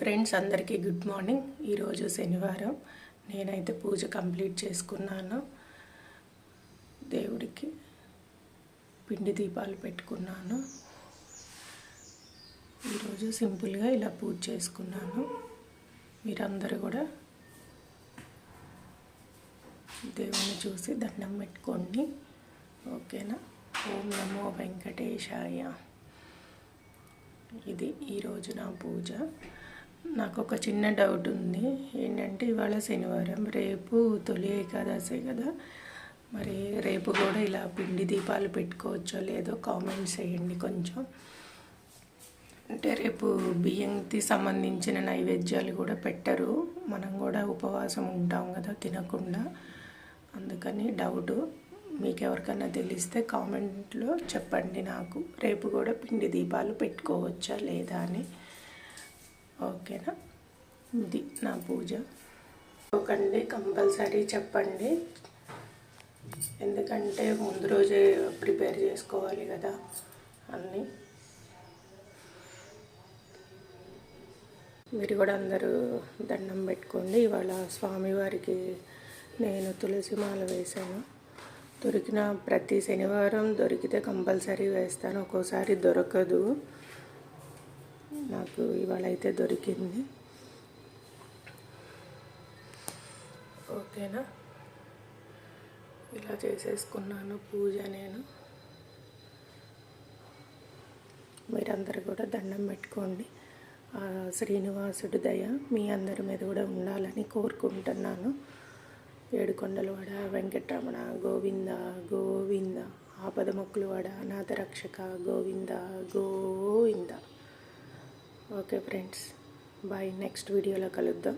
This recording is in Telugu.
ఫ్రెండ్స్ అందరికీ గుడ్ మార్నింగ్. ఈరోజు శనివారం. నేనైతే పూజ కంప్లీట్ చేసుకున్నాను. దేవుడికి పిండి దీపాలు పెట్టుకున్నాను. ఈరోజు సింపుల్గా ఇలా పూజ చేసుకున్నాను. మీరందరూ కూడా దేవుని చూసి దండం పెట్టుకోండి, ఓకేనా? ఓం నమో వెంకటేశాయ. ఇది ఈరోజు నా పూజ. నాకు ఒక చిన్న డౌట్ ఉంది. ఏంటంటే ఇవాళ శనివారం, రేపు తొలి ఏకాదశి కదా, మరి రేపు కూడా ఇలా పిండి దీపాలు పెట్టుకోవచ్చో లేదో కామెంట్స్ చేయండి కొంచెం. అంటే రేపు బియ్యంకి సంబంధించిన నైవేద్యాలు కూడా పెట్టరు, మనం కూడా ఉపవాసం ఉంటాం కదా తినకుండా, అందుకని డౌటు. మీకు ఎవరికైనా తెలిస్తే కామెంట్లో చెప్పండి నాకు. రేపు కూడా పిండి దీపాలు పెట్టుకోవచ్చా లేదా అని, ఓకేనా? ఇది నా పూజ. ఒకండి కంపల్సరీ చెప్పండి, ఎందుకంటే ముందు రోజే ప్రిపేర్ చేసుకోవాలి కదా అన్నీ. మీరు కూడా అందరూ దండం పెట్టుకోండి. ఇవాళ స్వామివారికి నేను తులసి మాల వేశాను. దొరికిన ప్రతి శనివారం దొరికితే కంపల్సరీ వేస్తాను, ఒక్కోసారి దొరకదు. నాకు ఇవాళ అయితే దొరికింది, ఓకేనా? ఇలా చేసేసుకున్నాను పూజ నేను. మీరందరూ కూడా దండం పెట్టుకోండి. శ్రీనివాసుడి దయ మీ అందరి మీద కూడా ఉండాలని కోరుకుంటున్నాను. ఏడుకొండలవాడ వెంకటరమణ గోవింద గోవింద, ఆపదముక్కులవాడ అనాథ రక్షక Govinda Govinda. Okay friends, bye. Next వీడియోలో కలుద్దాం.